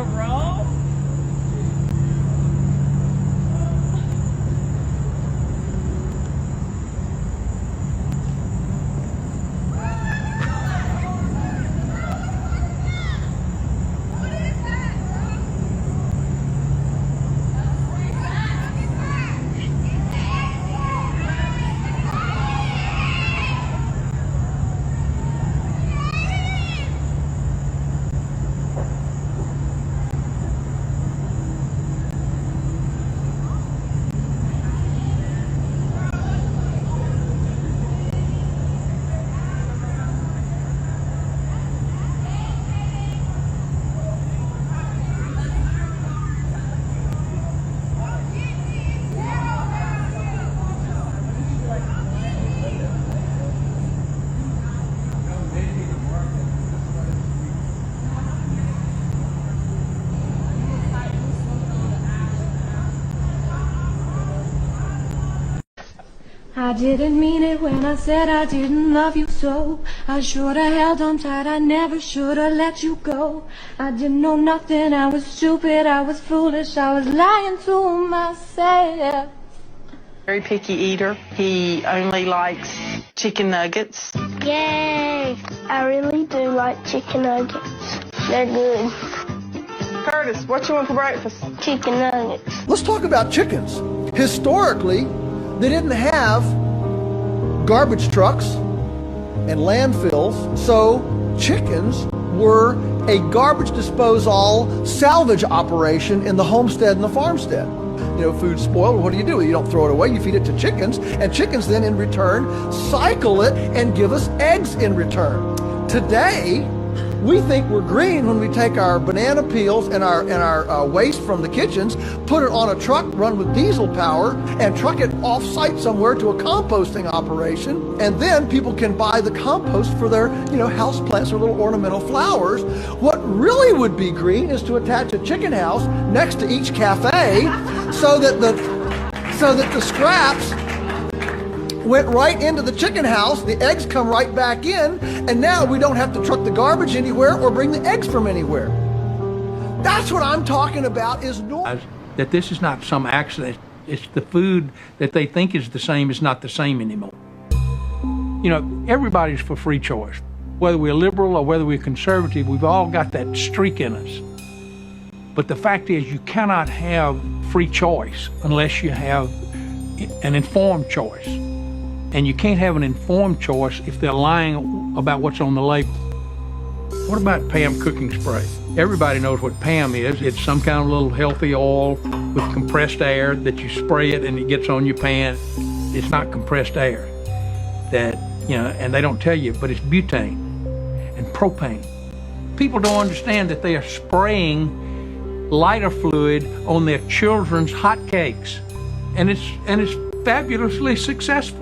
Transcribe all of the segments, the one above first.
a roll? I didn't mean it when I said I didn't love you so. I shoulda held on tight, I never shoulda let you go. I didn't know nothing, I was stupid, I was foolish, I was lying to myself. Very picky eater. He only likes chicken nuggets. Yay! I really do like chicken nuggets. They're good. Curtis, what you want for breakfast? Chicken nuggets. Let's talk about chickens. Historically, they didn't have garbage trucks and landfills, so chickens were a garbage disposal salvage operation in the homestead and the farmstead. You know, food's spoiled, what do? You don't throw it away, you feed it to chickens, and chickens then in return cycle it and give us eggs in return. Today, we think we're green when we take our banana peels and our waste from the kitchens, put it on a truck, run with diesel power, and truck it off-site somewhere to a composting operation, and then people can buy the compost for their, house plants or little ornamental flowers. What really would be green is to attach a chicken house next to each cafe, so that the scraps went right into the chicken house, the eggs come right back in, and now we don't have to truck the garbage anywhere or bring the eggs from anywhere. That's what I'm talking about, is normal. That this is not some accident. It's the food that they think is the same is not the same anymore. Everybody's for free choice. Whether we're liberal or whether we're conservative, we've all got that streak in us. But the fact is, you cannot have free choice unless you have an informed choice. And you can't have an informed choice if they're lying about what's on the label. What about Pam cooking spray? Everybody knows what Pam is. It's some kind of little healthy oil with compressed air that you spray it and it gets on your pan. It's not compressed air. And they don't tell you, but it's butane and propane. People don't understand that they are spraying lighter fluid on their children's hot cakes. And it's fabulously successful.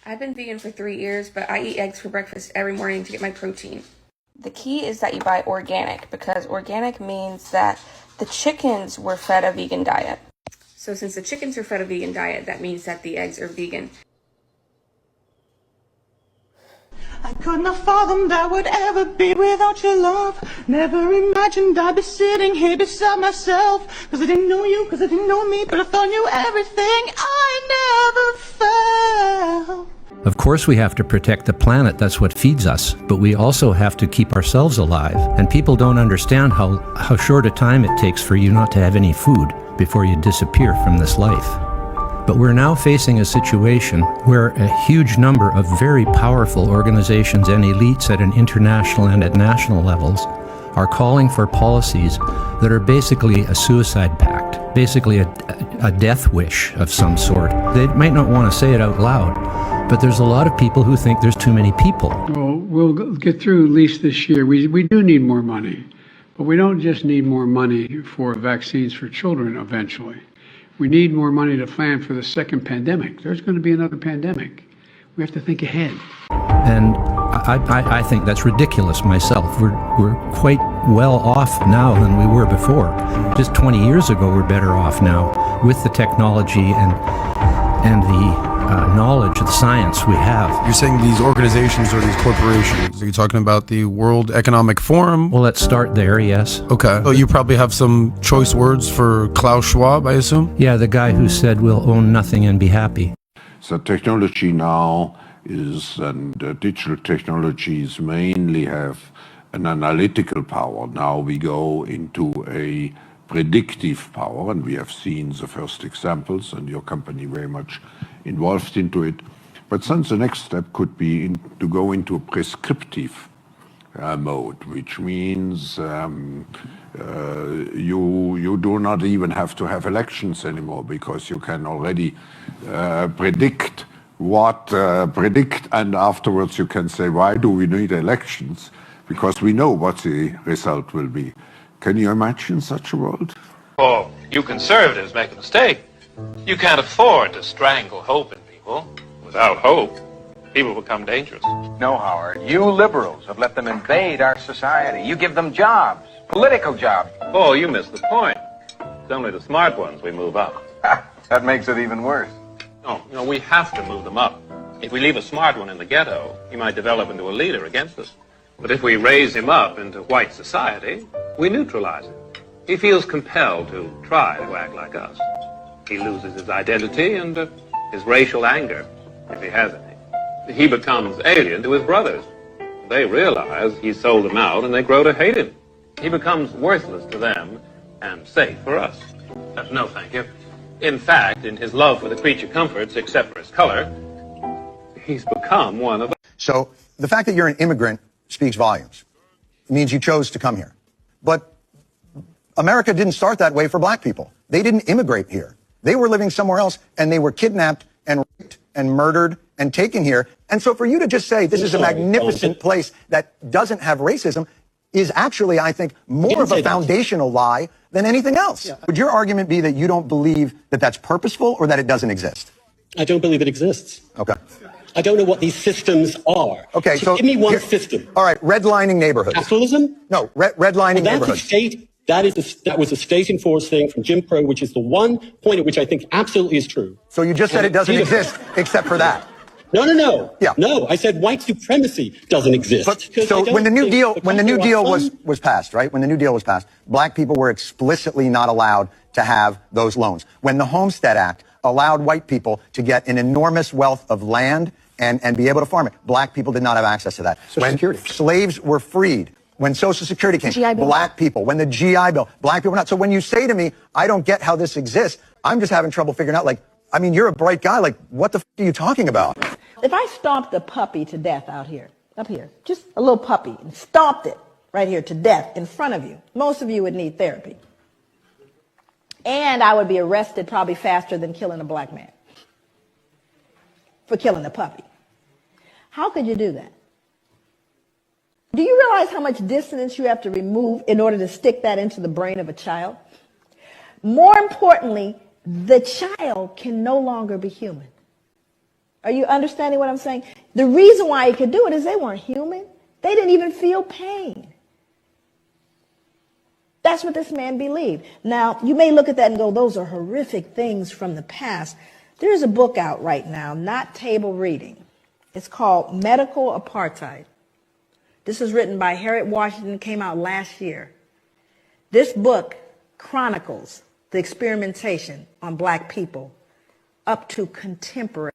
I've been vegan for 3 years, but I eat eggs for breakfast every morning to get my protein. The key is that you buy organic, because organic means that the chickens were fed a vegan diet. So since the chickens are fed a vegan diet, that means that the eggs are vegan. I couldn't have fathomed I would ever be without your love. Never imagined I'd be sitting here beside myself. Cause I didn't know you, cause I didn't know me, but I thought I knew everything I never felt. Of course we have to protect the planet, that's what feeds us, but we also have to keep ourselves alive. And people don't understand how short a time it takes for you not to have any food before you disappear from this life. But we're now facing a situation where a huge number of very powerful organizations and elites at an international and at national levels are calling for policies that are basically a suicide pact, basically a death wish of some sort. They might not want to say it out loud, but there's a lot of people who think there's too many people. Well, we'll get through at least this year. We do need more money, but we don't just need more money for vaccines for children eventually. We need more money to plan for the second pandemic. There's going to be another pandemic. We have to think ahead. And I think that's ridiculous myself. We're quite well off now than we were before. Just 20 years ago, we're better off now with the technology and the knowledge, the science we have. You're saying these organizations or these corporations, are you talking about the World Economic Forum? Well, let's start there, yes. Okay. So you probably have some choice words for Klaus Schwab, I assume? Yeah, the guy who said we'll own nothing and be happy. So technology now is, and digital technologies mainly have an analytical power. Now we go into a predictive power, and we have seen the first examples, and your company very much involved into it. But then the next step could be to go into a prescriptive mode, which means you do not even have to have elections anymore, because you can already predict, and afterwards you can say, why do we need elections? Because we know what the result will be. Can you imagine such a world? Oh, you conservatives make a mistake. You can't afford to strangle hope in people. Without hope, people become dangerous. No, Howard. You liberals have let them invade our society. You give them jobs, political jobs. Oh, you missed the point. It's only the smart ones we move up. That makes it even worse. No, we have to move them up. If we leave a smart one in the ghetto, he might develop into a leader against us. But if we raise him up into white society, we neutralize him. He feels compelled to try to act like us. He loses his identity and his racial anger, if he has any. He becomes alien to his brothers. They realize he sold them out, and they grow to hate him. He becomes worthless to them and safe for us. No, thank you. In fact, in his love for the creature comforts, except for his color, he's become one of us. So the fact that you're an immigrant speaks volumes. It means you chose to come here. But America didn't start that way for black people. They didn't immigrate here. They were living somewhere else, and they were kidnapped and raped and murdered and taken here. And so for you to just say this is a magnificent place that doesn't have racism is actually, I think, more of a foundational lie than anything else. Yeah. Would your argument be that you don't believe that that's purposeful or that it doesn't exist? I don't believe it exists. Okay. I don't know what these systems are. Okay, so give me one system. All right, redlining neighborhoods. Capitalism? No, redlining neighborhoods. That was a state-enforced thing from Jim Crow, which is the one point at which I think absolutely is true. So you just said it doesn't exist except for that. No. Yeah. No, I said white supremacy doesn't exist. But, so when the New Deal was passed, right? When the New Deal was passed, black people were explicitly not allowed to have those loans. When the Homestead Act allowed white people to get an enormous wealth of land and be able to farm it, black people did not have access to that. When slaves were freed, when Social Security came, black people, when the GI Bill, black people were not. So when you say to me, I don't get how this exists, I'm just having trouble figuring out, like, I mean, you're a bright guy. Like, what the f are you talking about? If I stomped a puppy to death out here, up here, just a little puppy, and stomped it right here to death in front of you, most of you would need therapy. And I would be arrested probably faster than killing a black man for killing a puppy. How could you do that? Do you realize how much dissonance you have to remove in order to stick that into the brain of a child? More importantly, the child can no longer be human. Are you understanding what I'm saying? The reason why he could do it is they weren't human. They didn't even feel pain. That's what this man believed. Now, you may look at that and go, those are horrific things from the past. There's a book out right now, not table reading. It's called Medical Apartheid. This was written by Harriet Washington, came out last year. This book chronicles the experimentation on black people up to contemporary.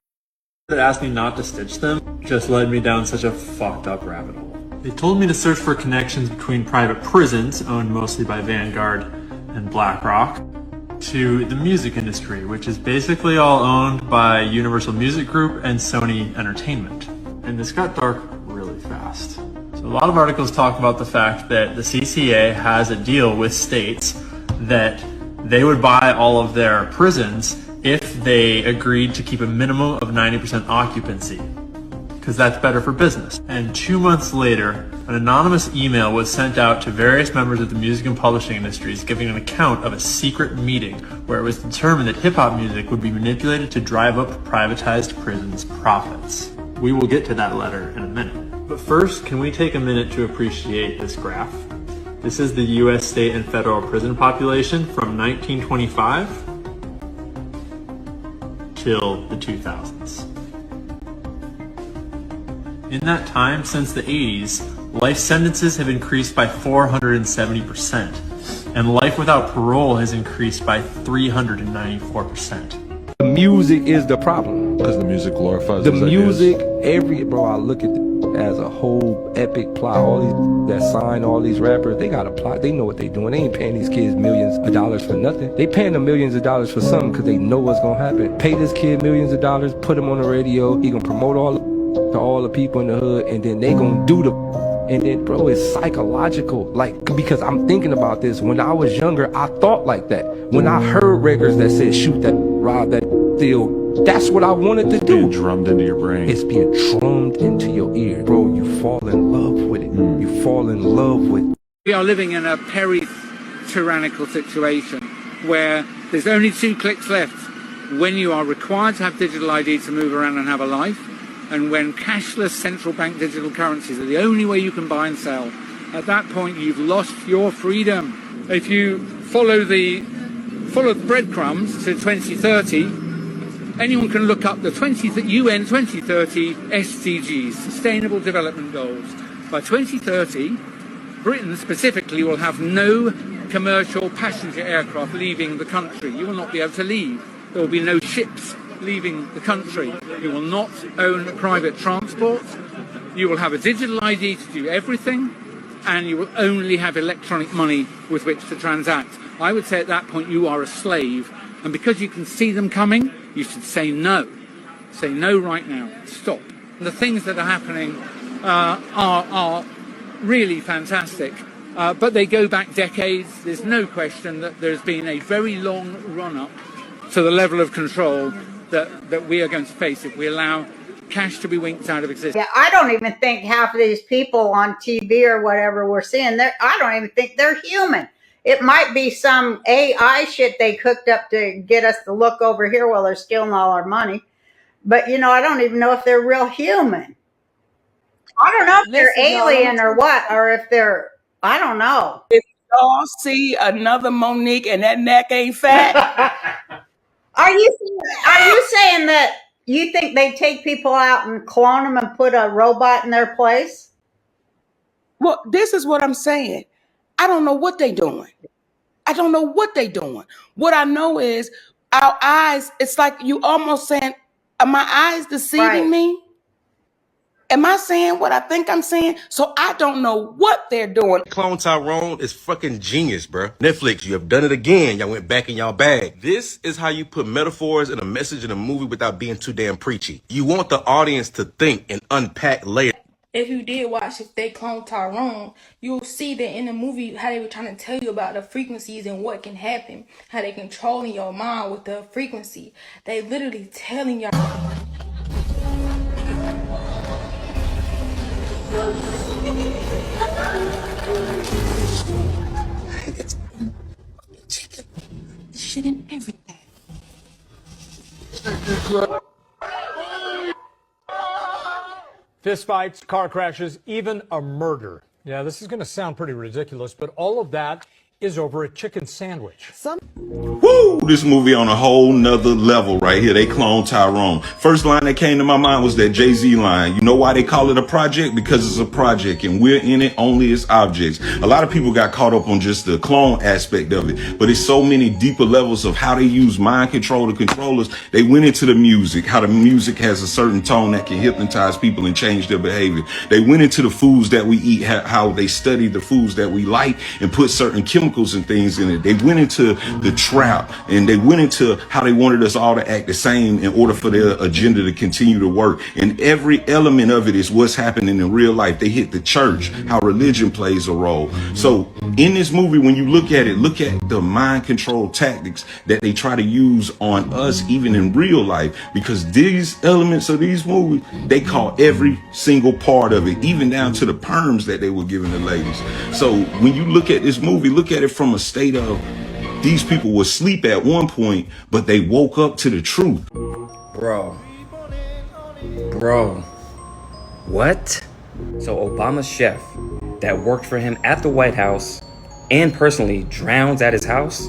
That asked me not to stitch them just led me down such a fucked up rabbit hole. They told me to search for connections between private prisons, owned mostly by Vanguard and BlackRock, to the music industry, which is basically all owned by Universal Music Group and Sony Entertainment. And this got dark really fast. So a lot of articles talk about the fact that the CCA has a deal with states that they would buy all of their prisons if they agreed to keep a minimum of 90% occupancy, because that's better for business. And 2 months later, an anonymous email was sent out to various members of the music and publishing industries giving an account of a secret meeting where it was determined that hip-hop music would be manipulated to drive up privatized prisons' profits. We will get to that letter in a minute. But first, can we take a minute to appreciate this graph? This is the U.S. state and federal prison population from 1925 till the 2000s. In that time, since the 80s, life sentences have increased by 470%, and life without parole has increased by 394%. The music is the problem. Because the music glorifies the those music. ideas. Bro, I look at it as a whole epic plot. All these that sign all these rappers, they got a plot. They know what they doing. They ain't paying these kids millions of dollars for nothing. They paying them millions of dollars for something because they know what's gonna happen. Pay this kid millions of dollars, put him on the radio. He gonna promote to all the people in the hood, and then they gonna do the. And then, bro, it's psychological. Like, because I'm thinking about this. When I was younger, I thought like that. When I heard records that said shoot that, rob that, steal, that's what I wanted to do. Being drummed into your brain. It's being drummed into your ear. Bro, you fall in love with it. You fall in love with it. We are living in a peri-tyrannical situation where there's only 2 clicks left when you are required to have digital ID to move around and have a life, and when cashless central bank digital currencies are the only way you can buy and sell. At that point, you've lost your freedom. If you follow the breadcrumbs to 2030, anyone can look up the UN 2030 SDGs, Sustainable Development Goals. By 2030, Britain specifically will have no commercial passenger aircraft leaving the country. You will not be able to leave. There will be no ships leaving the country. You will not own private transport. You will have a digital ID to do everything, and you will only have electronic money with which to transact. I would say at that point you are a slave, and because you can see them coming, you should say no. Say no right now. Stop. The things that are happening are really fantastic, but they go back decades. There's no question that there's been a very long run-up to the level of control that we are going to face if we allow cash to be winked out of existence. Yeah, I don't even think half of these people on TV or whatever we're seeing, I don't even think they're human. It might be some AI shit they cooked up to get us to look over here while they're stealing all our money. But, I don't even know if they're real human. I don't know if they're alien or what, or if they're, I don't know. If y'all see another Monique and that neck ain't fat. Are you saying that you think they take people out and clone them and put a robot in their place? Well, this is what I'm saying. I don't know what they doing. What I know is our eyes, it's like you almost saying, are my eyes deceiving me? Am I saying what I think I'm saying? So I don't know what they're doing. Clone Tyrone is fucking genius, bro. Netflix, you have done it again. Y'all went back in y'all bag. This is how you put metaphors and a message in a movie without being too damn preachy. You want the audience to think and unpack layers. If you did watch If They Clone Tyrone, you'll see that in the movie how they were trying to tell you about the frequencies and what can happen, how they controlling your mind with the frequency. They literally telling y'all. Shit in everything. Fistfights, car crashes, even a murder. Yeah, this is going to sound pretty ridiculous, but all of that is over a chicken sandwich. Woo! This movie on a whole nother level right here. They clone Tyrone. First line that came to my mind was that Jay-Z line. You know why they call it a project? Because it's a project and we're in it only as objects. A lot of people got caught up on just the clone aspect of it, but it's so many deeper levels of how they use mind control to control us. They went into the music, how the music has a certain tone that can hypnotize people and change their behavior. They went into the foods that we eat, how they study the foods that we like and put certain chemicals and things in it. They went into the trap and they went into how they wanted us all to act the same in order for their agenda to continue to work. And every element of it is what's happening in real life. They hit the church, how religion plays a role. So in this movie, when you look at it, look at the mind control tactics that they try to use on us, even in real life, because these elements of these movies, they call every single part of it, even down to the perms that they were giving the ladies. So when you look at this movie, look at it from a state of these people were asleep at one point, but they woke up to the truth. Bro. What? So Obama's chef that worked for him at the White House and personally drowns at his house?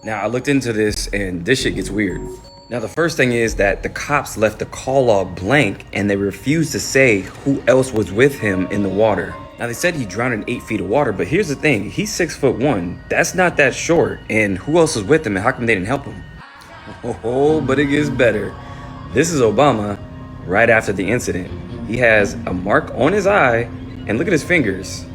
Now I looked into this and this shit gets weird. Now, the first thing is that the cops left the call log blank and they refused to say who else was with him in the water. Now, they said he drowned in 8 feet of water, but here's the thing. He's 6'1". That's not that short. And who else was with him and how come they didn't help him? Oh, but it gets better. This is Obama right after the incident. He has a mark on his eye and look at his fingers.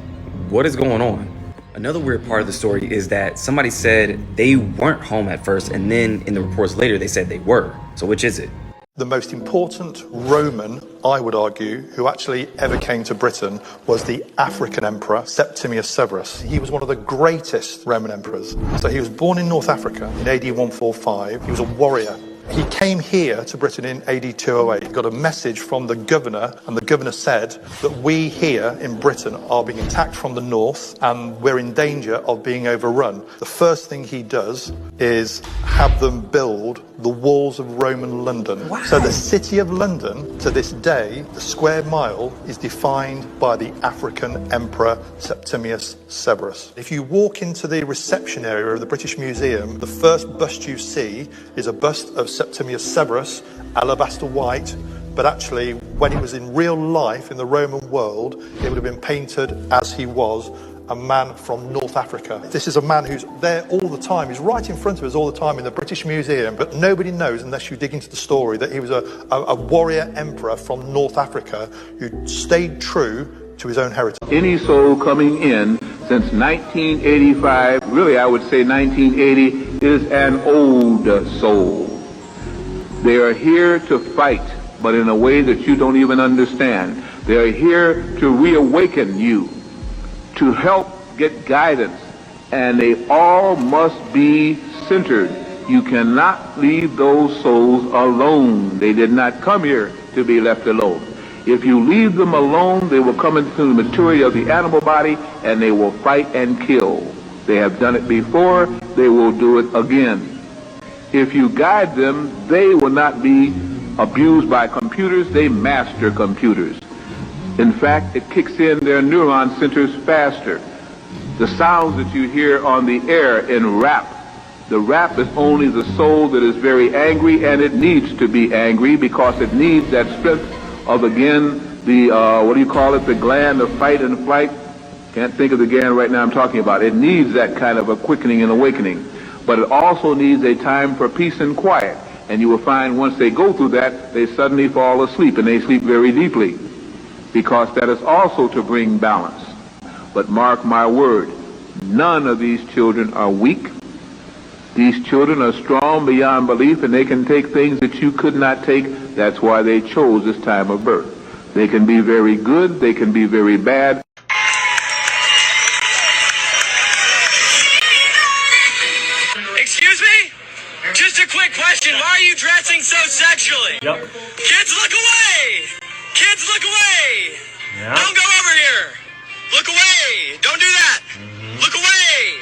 What is going on? Another weird part of the story is that somebody said they weren't home at first, and then in the reports later they said they were. So which is it? The most important Roman, I would argue, who actually ever came to Britain was the African emperor, Septimius Severus. He was one of the greatest Roman emperors. So he was born in North Africa in AD 145. He was a warrior. He came here to Britain in AD 208. He got a message from the governor, and the governor said that we here in Britain are being attacked from the north and we're in danger of being overrun. The first thing he does is have them build the walls of Roman London. Wow. So the city of London, to this day, the square mile is defined by the African emperor Septimius Severus. If you walk into the reception area of the British Museum, the first bust you see is a bust of Septimius Severus, alabaster white, but actually when he was in real life in the Roman world, it would have been painted as he was, a man from North Africa. This is a man who's there all the time. He's right in front of us all the time in the British Museum, but nobody knows unless you dig into the story that he was a warrior emperor from North Africa who stayed true to his own heritage. Any soul coming in since 1985, really I would say 1980, is an old soul. They are here to fight, but in a way that you don't even understand. They are here to reawaken you, to help get guidance, and they all must be centered. You cannot leave those souls alone. They did not come here to be left alone. If you leave them alone, they will come into the maturity of the animal body and they will fight and kill. They have done it before, they will do it again. If you guide them, they will not be abused by computers, they master computers. In fact, it kicks in their neuron centers faster. The sounds that you hear on the air in rap, the rap is only the soul that is very angry, and it needs to be angry because it needs that strength of, again, the, the gland of fight and flight. Can't think of the gland right now I'm talking about. It needs that kind of a quickening and awakening. But it also needs a time for peace and quiet. And you will find once they go through that, they suddenly fall asleep, and they sleep very deeply, because that is also to bring balance. But mark my word, none of these children are weak. These children are strong beyond belief, and they can take things that you could not take. That's why they chose this time of birth. They can be very good, they can be very bad. Excuse me? Just a quick question. Why are you dressing so sexually? Yep. Kids, look away! Kids, look away! Yeah. Don't go over here! Look away! Don't do that! Look away!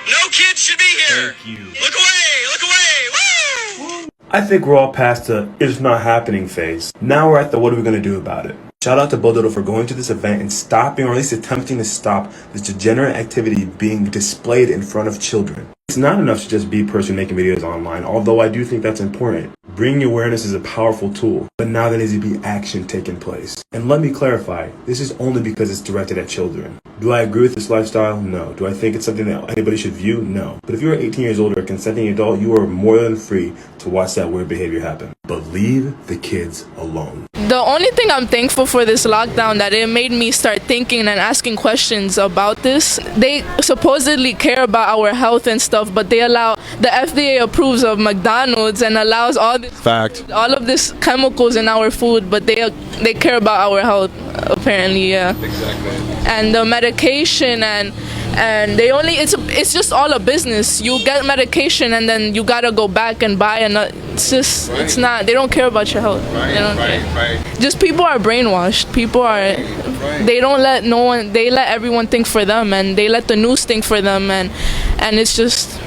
No kids should be here! Thank you. Look away! Look away! Woo! I think we're all past the it's not happening phase. Now we're at the what are we going to do about it? Shout out to Bododo for going to this event and stopping, or at least attempting to stop, this degenerate activity being displayed in front of children. It's not enough to just be a person making videos online, although I do think that's important. Bringing awareness is a powerful tool, but now there needs to be action taking place. And let me clarify, this is only because it's directed at children. Do I agree with this lifestyle? No. Do I think it's something that anybody should view? No. But if you're 18 years old or a consenting adult, you are more than free to watch that weird behavior happen. But leave the kids alone. The only thing I'm thankful for this lockdown, that it made me start thinking and asking questions about this. They supposedly care about our health and stuff, but they allow, the FDA approves of McDonald's and allows all of this chemicals in our food, but they care about our health, apparently, yeah. Exactly. And the medication and they only, it's just all a business. You get medication and then you gotta go back and buy another. It's just, it's not, they don't care about your health. They don't care. Just people are brainwashed. People are, they don't let no one, they let everyone think for them, and they let the news think for them, and it's just,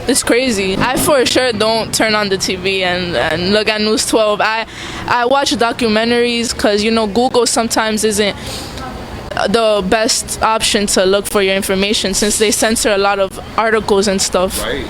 it's crazy. I for sure don't turn on the TV and look at News 12. I watch documentaries because, you know, Google sometimes isn't the best option to look for your information, since they censor a lot of articles and stuff. Right.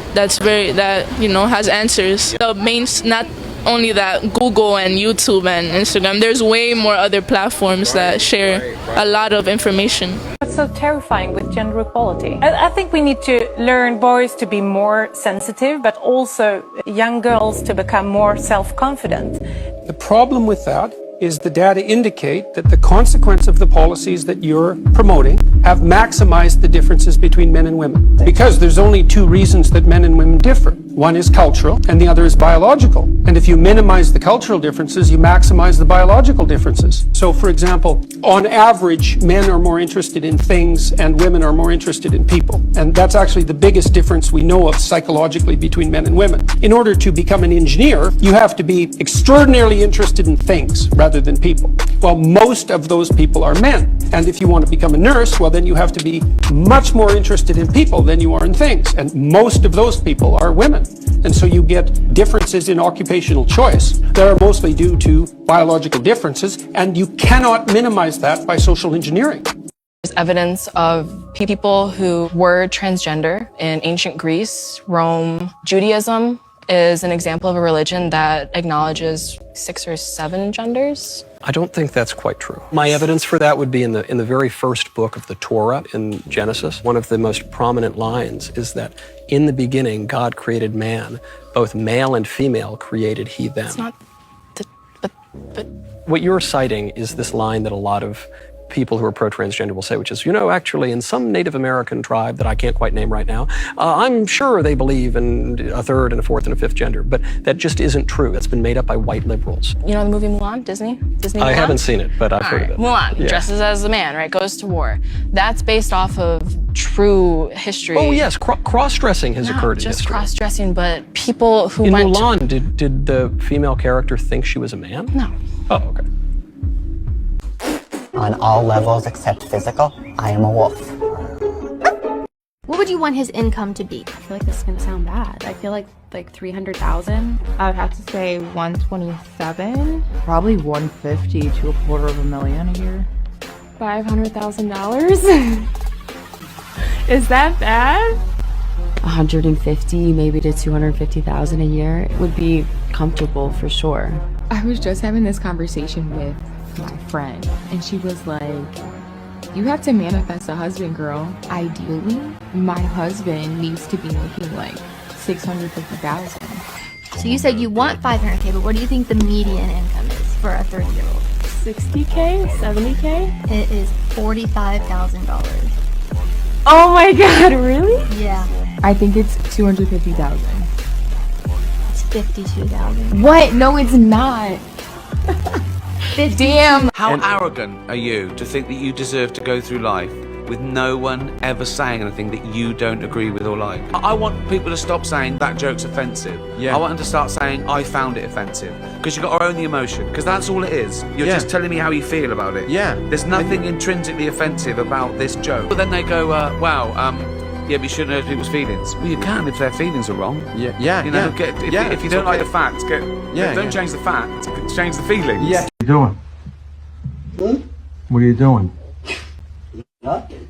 Has answers. The main, not only that, Google and YouTube and Instagram, there's way more other platforms that share a lot of information. What's so terrifying with gender equality? I think we need to learn boys to be more sensitive, but also young girls to become more self-confident. The problem with that is the data indicate that the consequence of the policies that you're promoting have maximized the differences between men and women. Because there's only two reasons that men and women differ. One is cultural and the other is biological. And if you minimize the cultural differences, you maximize the biological differences. So for example, on average, men are more interested in things and women are more interested in people. And that's actually the biggest difference we know of psychologically between men and women. In order to become an engineer, you have to be extraordinarily interested in things rather than people. Well, most of those people are men. And if you want to become a nurse, well, then you have to be much more interested in people than you are in things. And most of those people are women. And so you get differences in occupational choice that are mostly due to biological differences, and you cannot minimize that by social engineering. There's evidence of people who were transgender in ancient Greece, Rome. Judaism is an example of a religion that acknowledges 6 or 7 genders. I don't think that's quite true. My evidence for that would be in the very first book of the Torah, in Genesis. One of the most prominent lines is that in the beginning, God created man, both male and female created he them. It's not, but... What you're citing is this line that a lot of people who are pro-transgender will say, which is, actually in some Native American tribe that I can't quite name right now, I'm sure they believe in a third and a fourth and a fifth gender, but that just isn't true. That's been made up by white liberals. You know the movie Mulan, Disney Mulan? I haven't seen it, but I've heard of it. Mulan, he dresses as a man, right, goes to war. That's based off of true history. Oh yes, cross-dressing has occurred in history. Not just cross-dressing, but people who in went Mulan, did the female character think she was a man? No. Oh, okay. On all levels except physical, I am a wolf. What would you want his income to be? I feel like this is gonna sound bad. I feel like 300,000. I would have to say 127. Probably 150 to $250,000 a year. $500,000? Is that bad? 150, maybe to 250,000 a year would be comfortable for sure. I was just having this conversation with my friend, and she was like, you have to manifest a husband, girl. Ideally, my husband needs to be making like 650,000. So you said you want 500K, but what do you think the median income is for a 30-year-old? 60K? 70K? It is $45,000. Oh my god, really? Yeah. I think it's 250,000. It's 52,000. What? No, it's not. Damn. How arrogant are you to think that you deserve to go through life with no one ever saying anything that you don't agree with or like? I want people to stop saying that joke's offensive. Yeah. I want them to start saying I found it offensive. Because you've got to own the emotion. Because that's all it is. You're just telling me how you feel about it. Yeah. There's nothing intrinsically offensive about this joke. But then they go, wow, yeah, but you shouldn't hurt people's feelings. Well, you can if their feelings are wrong. Yeah, yeah, you know, if you don't like the facts, don't change the facts, change the feelings. Yeah. What are you doing? What are you doing? Nothing.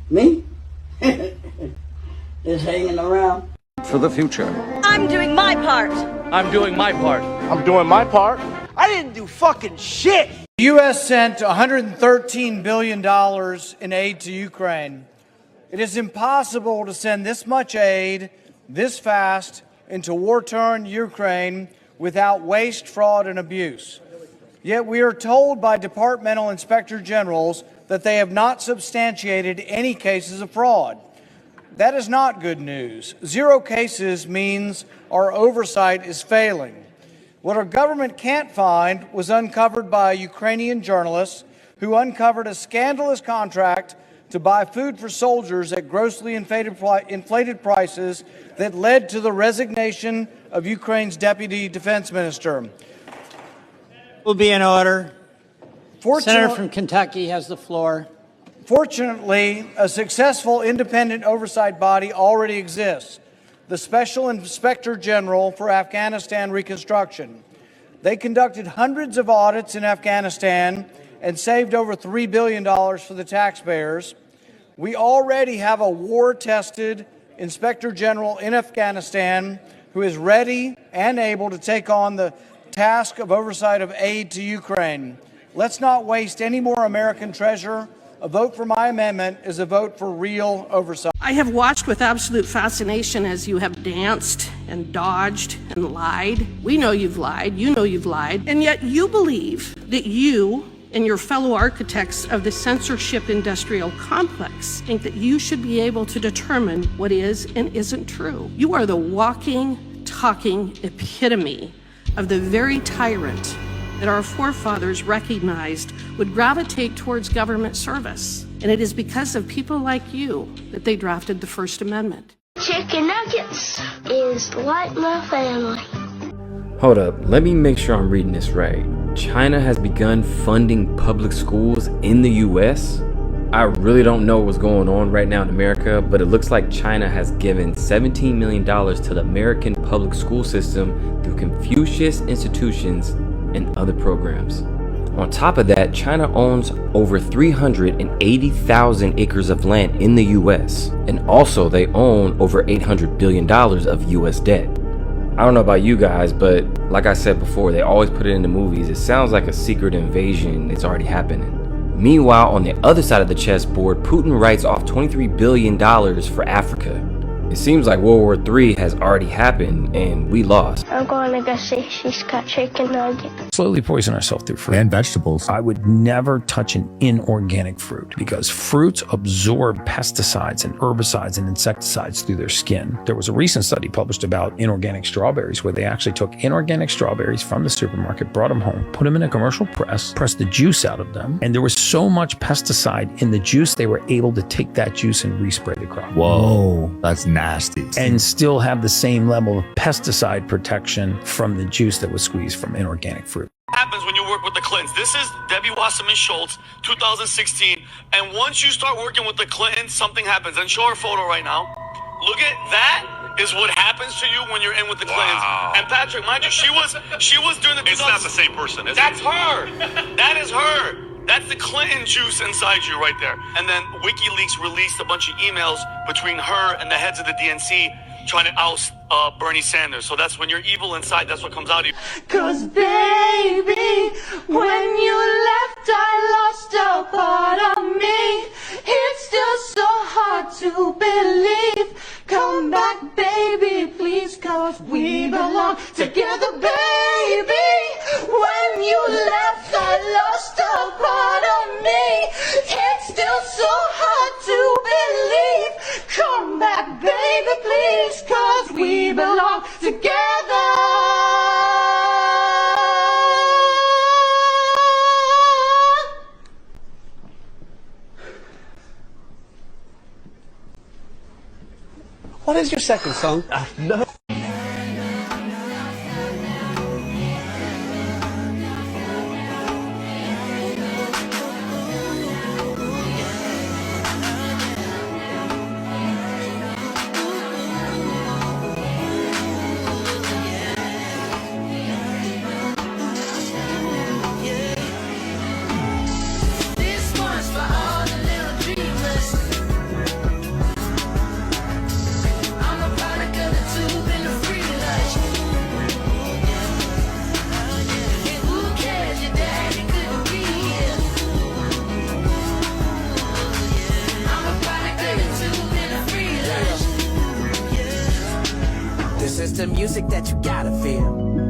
Me? Just hanging around. For the future. I'm doing my part. I'm doing my part. I'm doing my part. I didn't do fucking shit. The U.S. sent $113 billion in aid to Ukraine. It is impossible to send this much aid this fast into war-torn Ukraine without waste, fraud, and abuse. Yet we are told by departmental inspector generals that they have not substantiated any cases of fraud. That is not good news. 0 cases means our oversight is failing. What our government can't find was uncovered by Ukrainian journalists who uncovered a scandalous contract to buy food for soldiers at grossly inflated prices that led to the resignation of Ukraine's deputy defense minister. Will be in order. Senator from Kentucky has the floor. Fortunately, a successful independent oversight body already exists, the Special Inspector General for Afghanistan Reconstruction. They conducted hundreds of audits in Afghanistan and saved over $3 billion for the taxpayers. We already have a war-tested Inspector General in Afghanistan who is ready and able to take on the task of oversight of aid to Ukraine. Let's not waste any more American treasure. A vote for my amendment is a vote for real oversight. I have watched with absolute fascination as you have danced and dodged and lied. We know you've lied, you know you've lied, and yet you believe that you and your fellow architects of the censorship industrial complex think that you should be able to determine what is and isn't true. You are the walking, talking epitome of the very tyrant that our forefathers recognized would gravitate towards government service. And it is because of people like you that they drafted the First Amendment. Chicken nuggets is like my family. Hold up, let me make sure I'm reading this right. China has begun funding public schools in the US? I really don't know what's going on right now in America, but it looks like China has given $17 million to the American public school system through Confucius institutions and other programs. On top of that, China owns over 380,000 acres of land in the US, and also they own over $800 billion of US debt. I don't know about you guys, but like I said before, they always put it in the movies. It sounds like a secret invasion that's already happening. Meanwhile, on the other side of the chessboard, Putin writes off $23 billion for Africa. It seems like World War III has already happened and we lost. I'm going to go see she's got chicken nuggets. Slowly poison ourselves through fruit and vegetables. I would never touch an inorganic fruit because fruits absorb pesticides and herbicides and insecticides through their skin. There was a recent study published about inorganic strawberries where they actually took inorganic strawberries from the supermarket, brought them home, put them in a commercial press, pressed the juice out of them, and there was so much pesticide in the juice they were able to take that juice and respray the crop. Whoa, that's nasty. And still have the same level of pesticide protection from the juice that was squeezed from inorganic fruit. Happens when you work with the Clintons. This is Debbie Wasserman Schultz, 2016. And once you start working with the Clintons, something happens. And show her photo right now. Look at that. Is what happens to you when you're in with the Clintons. And Patrick, mind you, she was doing the. It's not the same person, is it? That's her. That is her. That's the Clinton juice inside you right there. And then WikiLeaks released a bunch of emails between her and the heads of the DNC trying to oust Bernie Sanders. So that's when you're evil inside, that's what comes out of you. 'Cause baby, when you left, I lost a part of me. It's still so hard to believe. Come back, baby, please, 'cause we belong together, baby. When you left, I lost a part of me. It's still so hard to believe. Come back, baby, please, 'cause we belong together. What is your second song? No. This is the music that you gotta feel.